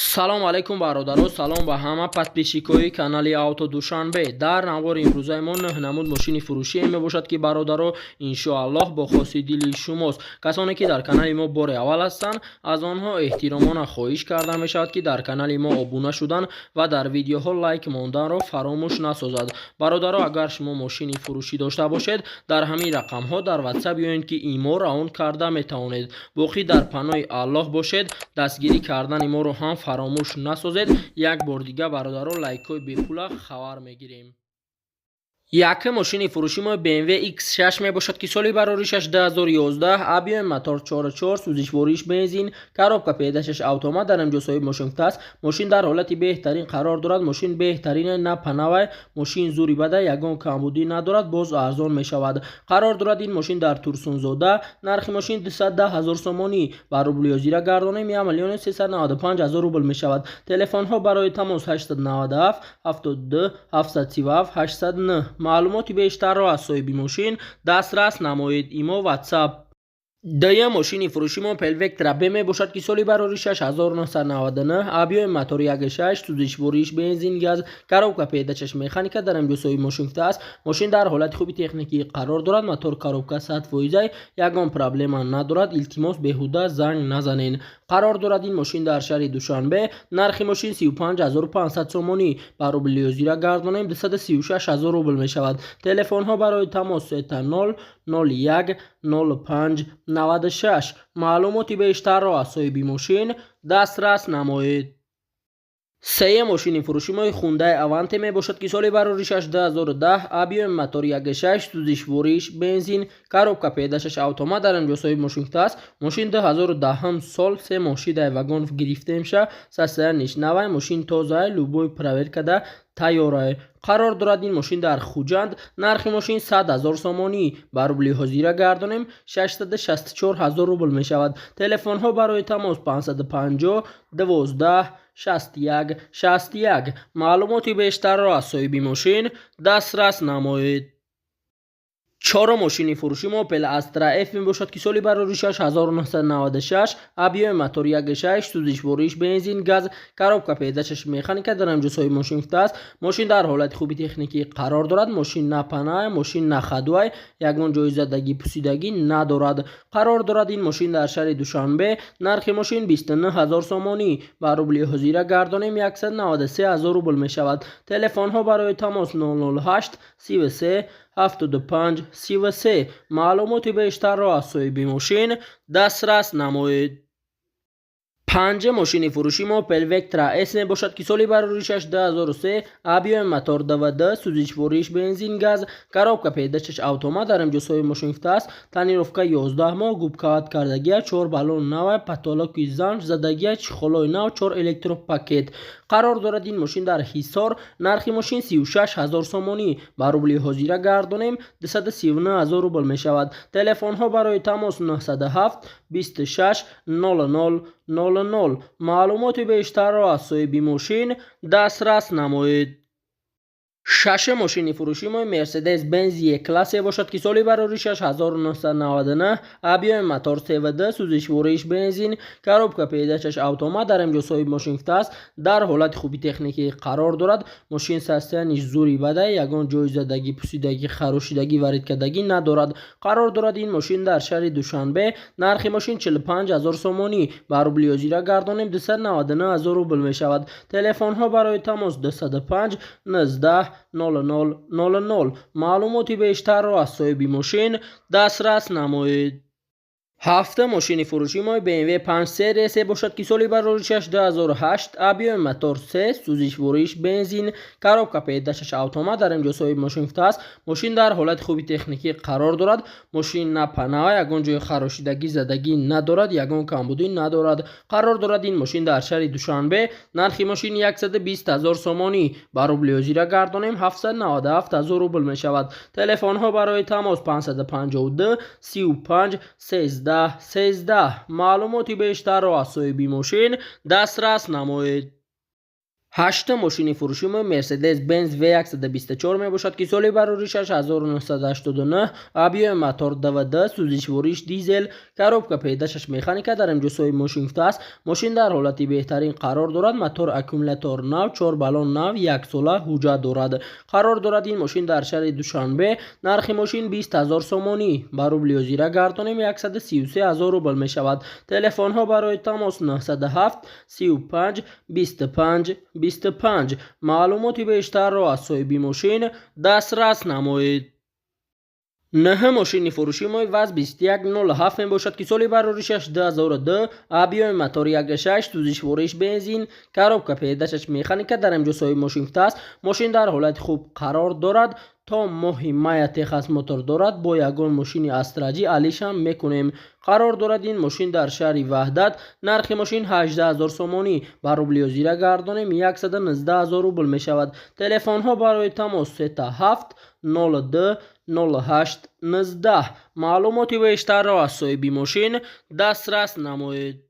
салом алайкум бародаро, салом ба ҳама подписчикои канали Авто Душанбе. Дар навори имрӯзаи мо 9 намуд мошини фурӯшие мебошад ки бародаро иншоаллоҳ бо хоси дили шумост. Касоне ки дар канали мо бори аввал ҳастанд, аз онҳо эҳтиромона хоҳиш карда мешавад ки дар канали мо обуна шудан ва дар видеоҳо лайк монданро фаромӯш насозад. Бародаро, агар шумо мошини фурӯшӣ дошта бошед, дар ҳамин рақамҳо дар WhatsApp ёед ки имо раун карда метавонед. Боқӣ дар паноҳи Аллоҳ бошед, дастгирӣ кардани моро ҳам фаромӯш насозед. Як бор дига бародаро лайкҳои бепула хабар мегирем. Яке мошини фурӯши мо BMW X6 мебошад ки соли бароришаш 2011, объем мотор 4.4, сӯзишвориш бензин, коробка педашаш автомат, дар инҷо соҳиб мошинфта аст. Мошин дар ҳолати беҳтарин қарор дорад. Мошин беҳтарине, на панавай. Мошин зури бада, ягон камбудӣ надорад, боз арзон мешавад. Қарор дорад ин мошин дар Турсунзода. Нархи мошин 210 000 сомонӣ ба рублиё зира гардонем 1 395 000 рубл мешавад. Телефонҳо барои тамос 897 72 737 809. маълумоти бештарро аз соҳиби мошин дастрас намоед. имо WhatsApp. Дуюм мошини фурӯши мо Opel Vectra B мебошад ки соли бароришаш 1999, объем мотор 1.6, сӯзишвориш бензин газ, коробка педашаш механика, дар инҷо соҳиби мошинфта аст. Мошин дар ҳолати хуби техникӣ қарор дорад. мотор коробка 100%, ягон проблема надорад. илтимос беҳуда занг назанед. қарор дорад ин мошин дар шаҳри Душанбе. нархи мошин 35500 сомонӣ ба рублиё зира гардонем 236 000 рубл мешавад. телефонҳо барои тамос 0 01 05 96. маълумоти бештарро аз соҳиби мошин дастрас намоед. сеюм мошини фурӯши мои Hyundai Avante мебошад ки соли бароришаш 2010, объем мотор 1.6, сӯзишвориш бензин, коробка педашаш автомат, дар инҷо соҳиби мошинфта аст. мошин 2010 сол 3 моҳ шидаи вагон гирифта меша. состояниш навай. мошин тозаи любой проверкада тайёрае. қарор дорад ин мошин дар Хуҷанд. нархи мошин 100 000 сомонӣ ба рублиҳо зира гардонем 664 000 рубл мешавад. телефонҳо барои тамос 550 12 61 61. маълумоти бештарро аз соҳиби мошин дастрас намоед. чорум мошини фурӯши мо Opel Astra F мебошад ки соли бароришаш 1996, объем мотор 1.6, сӯзишвориш бензин газ, коробка педашаш механика, дар инҷо соҳиби мошинфта аст. мошин дар ҳолати хуби техникӣ қарор дорад. мошин на панае, мошин на хадвай, ягон ҷои задагӣ пусидагӣ надорад. қарор дорад ин мошин дар шаҳри Душанбе. нархи мошин 29 000 сомонӣ ба рублиҳо зира гардонем 193 000 рубл мешавад. телефонҳо барои тамос 008 33 75 33. маълумоти бештарро аз соҳиби мошин дастрас намоед. панҷум мошини фурӯши мо Opel Vectra S мебошад ки соли бароришаш 2003, объем мотор DVD, сӯзишвориш бензин газ, коробка педашаш автомат, дар инҷо соҳиби мошинфта аст. танировка 11 моҳ, губкават кардагия, 4 балон навай, патолоки занж задагия, чихолои нав, 4 электропакет. қарор дорад ин мошин дар Ҳисор. нархи мошин 36 000 сомонӣ ба рублиҳо зира гардонем 239 000 рубл мешавад. телефонҳо барои тамос 907 26 00 00. маълумоти бештарро аз соҳиби мошин дастрас намоед. шашум мошини фурӯши мои Mercedes Benz E-Class мебошад ки соли бароришаш 1999, объем мотор CVD, сӯзишвориш бензин, коробка педашаш автомат, дар инҷо соҳиби мошинфта аст. дар ҳолати хуби техникӣ қарор дорад. мошин состояниш зури бада, ягон ҷои задагӣ пусидагӣ харошидагӣ варидкадагӣ надорад. қарор дорад ин мошин дар шаҳри Душанбе. нархи мошин 45 000 сомонӣ ба рублиё зира гардонем 299 000 рубл мешавад. телефонҳо барои тамос 205 19 00 00. маълумоти бештарро аз соҳиби мошин дастрас намоед. ҳафтум мошини фурӯши мои BMW 5 Series бошад ки соли бароришаш 2008, объем мотор 3, сӯзишвориш бензин, коробка педашаш автомат, дар инҷо соҳиби мошинфта аст. мошин дар ҳолати хуби техникӣ қарор дорад. мошин на панава, ягон ҷои харошидагӣ задагӣ надорад, ягон камбудӣ надорад. қарор дорад ин мошин дар шаҳри Душанбе. нархи мошин 120 000 сомонӣ ба рублиё зира гардонем 797 000 рубл мешавад. телефонҳо барои тамос 552 35 13 13. маълумоти бештарро аз соҳиби мошин дастрас намоед. 8 ماشین فروشیم مرسدس بنز V124 میباشد که سال بروریش 1989 آبیو موتور دوده سوزشوریش دیزل کاروبکا پیداشش مکانیکا در امجوسوی ماشین است. ماشین در حالتی بهترین قرار دارد. موتور اکومولاتور نو 4 بالون نو یک ساله حجت دارد. قرار دارد این ماشین در شهر دوشنبه. نرخ ماشین 20000 سومانی. با روبل زیرا گردانیم 133000 روبل می شود. تلفن ها برای تماس 907 35 25 25. معلوماتی بیشتر را از صاحب ماشین دسترس نمایید. 9 ماشین فروشی ما وز 2107 می باشد که سال بروریشش 2002 آبیو موتور 1.6 سوزشوریش بنزین کاروبکا پیداشش مکانیکا در امجا صاحب ماشین است. ماشین در حالت خوب قرار دارد. تا ماه مای تخص موتور دارد. با یگان ماشین استراجی علیش هم میکنیم. قرار دارد این ماشین در شهر وحدت. نرخ ماشین 18000 سومانی. با روبل زیرا گردانیم 119000 روبل می شود. تلفن ها برای تماس 37 02 08 19. معلوماتی بیشتر را از صاحب ماشین دسترس نمایید.